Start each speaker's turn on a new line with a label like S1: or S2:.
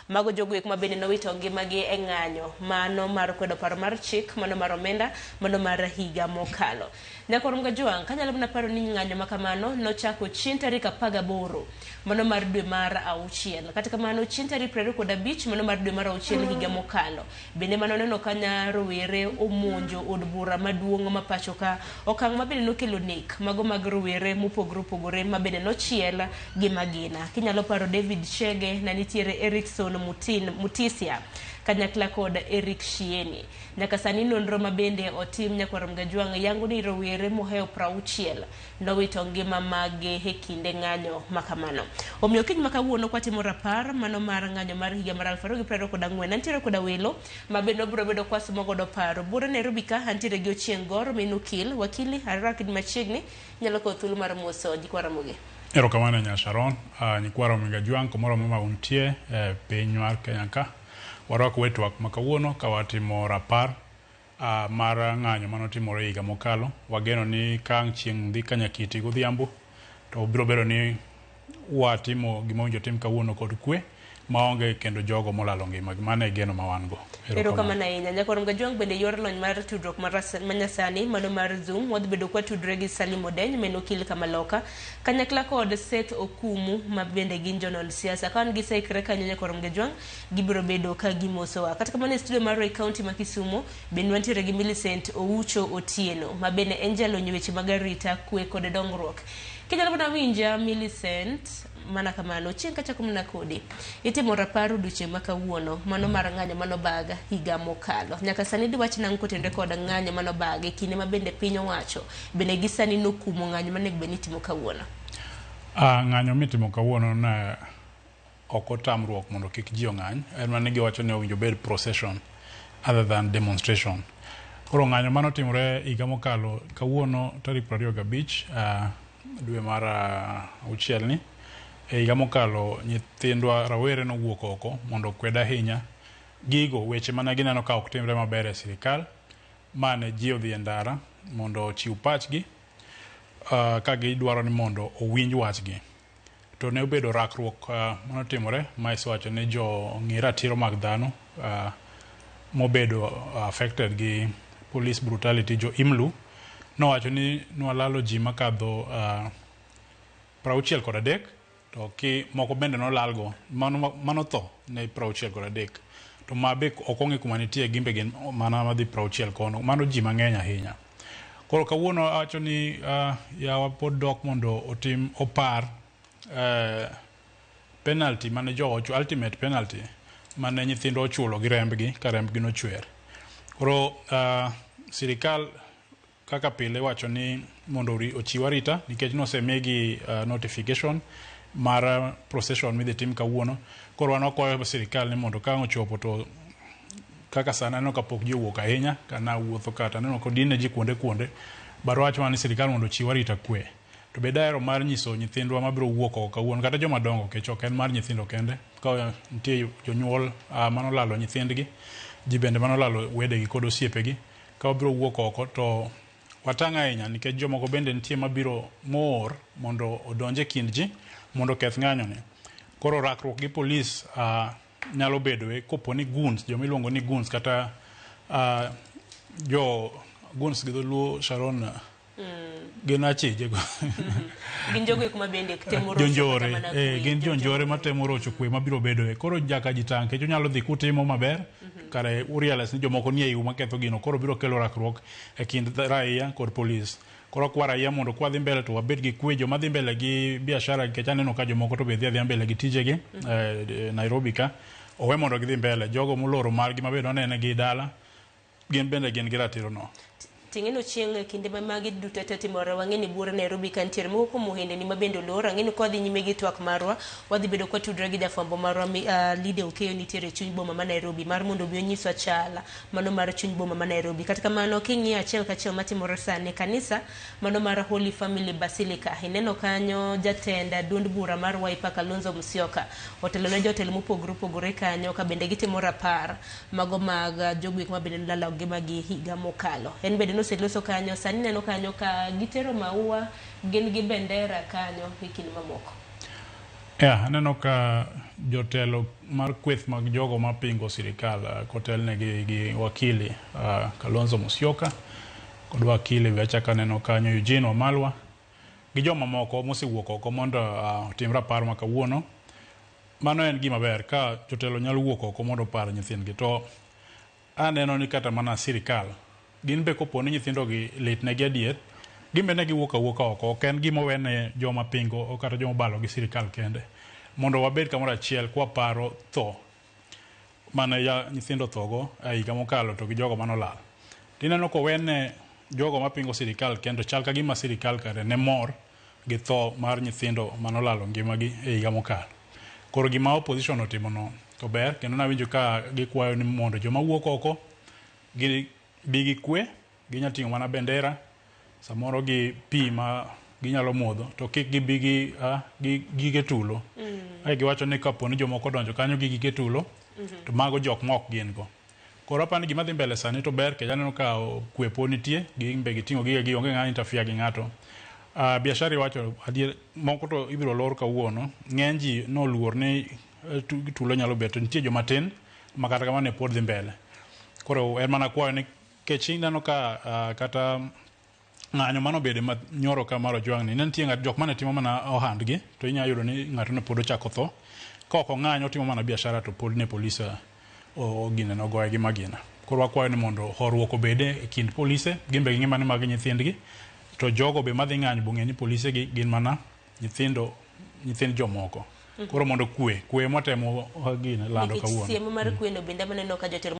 S1: mago jogo ma bende nowito ngimagi e ng'anyo mano mar kwedo paro mar chik, mano mar omenda, mano mar higa mokalo. Nyakorom Gajwang', kanyalo mana paro ni ng'anyo ma kamano nochako chieng' tarik 18 mano mar dwe mar auchiel. Kata kamano chieng' tarik 25 mano mar dwe mar auchiel higa mokalo. Bende mano neno kanya rowere omonjo od bura maduong' ma pacho ka, okang' ma bende nokelo nek mago mag rowere mopogore opogore ma bende nochiel gi magina. Kinyalo paro David Chege, na nitiere Erikson Mutisia kanyakla kod Eric Shieni. Nyaka sani nonro ma bende otim Nyakorom Gajwang' yango ni rowere moheo 60 nowito ngima mage e kinde ng'anyo makamano. Omiyo kiny makawuono kwatimo rapar mano mar ng'anyo mar higa mar 2024 antiere koda welo ma bende obiro bedo kwasumo godo paro. Bura Nairobi ka antiere gi Ochieng' Gor Minukil, wakili Harakid machiegni nyalo ko thulu mar moso jikwaramoge.
S2: Erokamano nya Sharon, Nyakorom Gajwang' komoro mama untie piny mar Kenya ka. Warwako wetwak makawuono ka watimo rapar mar ng'anyo manotimore higa mokalo. Wageno ni kang' chieng' dhi kanyakiti godhiambo to biro bedo ni watimo gimowinjo tim kawuono kod kwe maonge kendo jogo molalo ngimagi. Mano e geno ma wan go.
S1: Erokamano ahinya. Nyakorom Gajwang' bende yor lony mar tudruok manyasani mano mar Zoom wadhi bedo kwa tudre gi Salim Odeny Menokil Kamaloka kanyakla kod Seth Okumu ma bende gin jonol siasa. Kan gisekre kanyo Nyakorom Gajwang' gibiro bedo ka gimosowa. Kata kamano e studio mar Roy County ma Kisumu bende wantiere gi Millicent Oucho Otieno ma bende en jalony weche mag arita kwe kod dongruok. Kinyalo mana winja Millicent mana kamano chieng' kachako mna kodi itimo rapar odiochieng' makawuono mano mar ng'anyo mano baga higa mokalo. Nyaka sani diwach nang' kotenre kod ng'anyo mano baga e kinde ma bende piny owacho bende gisani nokumo ng'anyo mane bende itimo kawuono.
S2: Ng'anyo mitimo kawuono na ok otamruok mondo kik ji ong'any. En mane giwacho ni owinjo bed procession other than demonstration. Koro ng'anyo manotimore higa mokalo kawuono tarik 25 dwe mar auchiel ni e higa mokalo nyithindwa rawere nowuok oko mondo kwed ahinya gigo weche mane gineno ka ok timre maber e sirikal mane ji odhi e ndara mondo ochiw pachgi ka gidwaro ni mondo owinj wachgi. To ne obedo rakruok manotimore ma iswacho ni jo ng'i ratiro mag dhano mobedo affected gi police brutality, jo IMLU nowacho ni nwalalo ji makadho 63 to moko bende nolalgo mano tho ne 63 to mabe ok ong'e kuma nitie gimbe gin mana madhi 60 kono. Mano ji mang'eny ahinya. Koro kawuono awacho ni yawa pod dok mondo opar penalty mane jo ochulo, ultimate penalty mane nyithindo ochulo gi rembgi ka rembgi nochwer. Koro sirikal kaka pile wacho ni mondo ochiw arita nikech nosemigi notification mar procession midhi tim kawuono. Koro wan okwayo sirikal ni mondo ka ochopo to kaka sana neno kapok ji owuok ahinya kana wuotho kata neno kodine ji kuonde baro wacho ni sirikal mondo ochiw arita kwe. To be daero mar nyiso nyithindwa mabiro wuok oko kawuono kata joma dongo kech ok en mar nyithindo kende ka nitie jonyuol manolalo nyithindgi, ji bende manolalo wedegi kod osiepegi ka obiro wuok oko to watang' ahinya nikech jomoko bende nitie mabiro moor mondo odonje kind ji mondo keth ng'anyo ni. Koro rakruok gi polis nyalo bedo kopo ni goons, jomiluongo ni goons kata jo goons gi dholuo Sharon gin achije
S1: gin jogo kuma bende temo rocho
S2: jonjore gin jonjore matemo rocho kwe mabiro bedo koro jaka jitang' kech onyalo dhi kutimo maber kare uriales ni jomoko nie yu maketho gino koro biro kelo rakruok e kind raia kod polis. Koro kwa raia mondo kwa dhi mbele to wabed gi kwe joma dhi mbele gi biashara kech aneno ka jomoko to be dhi mbele gi tijegi Nairobi ka owe mondo gidhi mbele jogo moloro margi mabedo nene gi dala gin bende gin gi ratiro no.
S1: Ting'eno chieng' kinde ma magi duto te timore wang'eni bura Nairobi ka ntiere moko kuom ohende ni mabende olor ang'eni kwa dhi nyime gi twak marwa wadhi bedo kwa tudre gi jafwambo marwa Lide Okeyo nitiere chuny boma ma Nairobi mar mondo bi onyiswa chala mano mar chuny boma ma Nairobi. Kata kamano king'iyo achiel kachiel matimore sani kanisa mano mar Holy Family Basilica ineno kanyo jatenda duond bura mar Wiper Kalonzo Musyoka otelo ne jotelo mopogore opogore kanyo ka bende gitimo rapar mago mag jogwek ma bende lalo ngima gi higa mokalo. En bende noseloso kanyo sani neno kanyo ka gitero maua gin gi bendera kanyo hikini mamoko.
S2: Aneno ka jotelo mar kweth mag jogo mapingo sirikal kotelne gi wakili Kalonzo Musyoka kod wakili be achako aneno kanyo Eugene Wamalwa gi joma moko mosewuok oko mondo otim rapar ma kawuono. Mano en gima ber ka jotelo nyalo wuok oko mondo opar nyithindgi. To aneno ni kata mana sirikal gin be kopo ni nyithindogi litnegi adier, gin be ne giwuok awuoka oko. Ok en gima wene joma pingo kata joma balo gi sirikal kende, mondo wabed kamoro achiel kwa paro tho mane nyithindo thogo e higa mokalo to gi jogo manolal. Tineno ko wene jogo mapingo sirikal kendo chal ka gima sirikal kare ne mor gi tho mar nyithindo manolalo ngimagi e higa mokalo. Koro gima opposition otimono to ber, kendo nawinjo ka gikwayo ni mondo joma wuok oko bi gi kwe, ginyalo ting'o mana bendera, samoro gi pi ma ginyalo modho, to kik gibi gi gige tulo. Giwacho ni kapo ni jomoko donjo kanyo gi gige tulo, to mago jok ma ok gin go. Koro apani gima dhi mbele sani to ber, kendo aneno ka kwe po nitie, gimbe giting'o gige onge ng'ama interfere gi ng'ato. Biashara iwacho adier moko to ibiro lor kawuono, ng'eny ji noluor ni tulo nyalo bet, nitie joma tin ma kata kamano pod dhi mbele. Koro en mana kwayo ni kech ineno ka kata ng'anyo mano bede ma nyoro ka mar Ojwang' ni nitie jok mane timo mana ohandgi, to inyalo yudo ni ng'ato ne pod ochako tho. Ka ok ng'anyo timo mana biashara to pod ne polisi ogine no goye gi magina. Koro wakwayo ni mondo horuok obede e kind polise, gin be ging'e mana mag nyithindgi, to jogo be madhi ng'anyo bong'e ni polise gi gin mana nyithind jomoko. Koro mondo kwe motemo gine lando kawuono.
S1: Siemo mar kweno bende maneno ka jotelo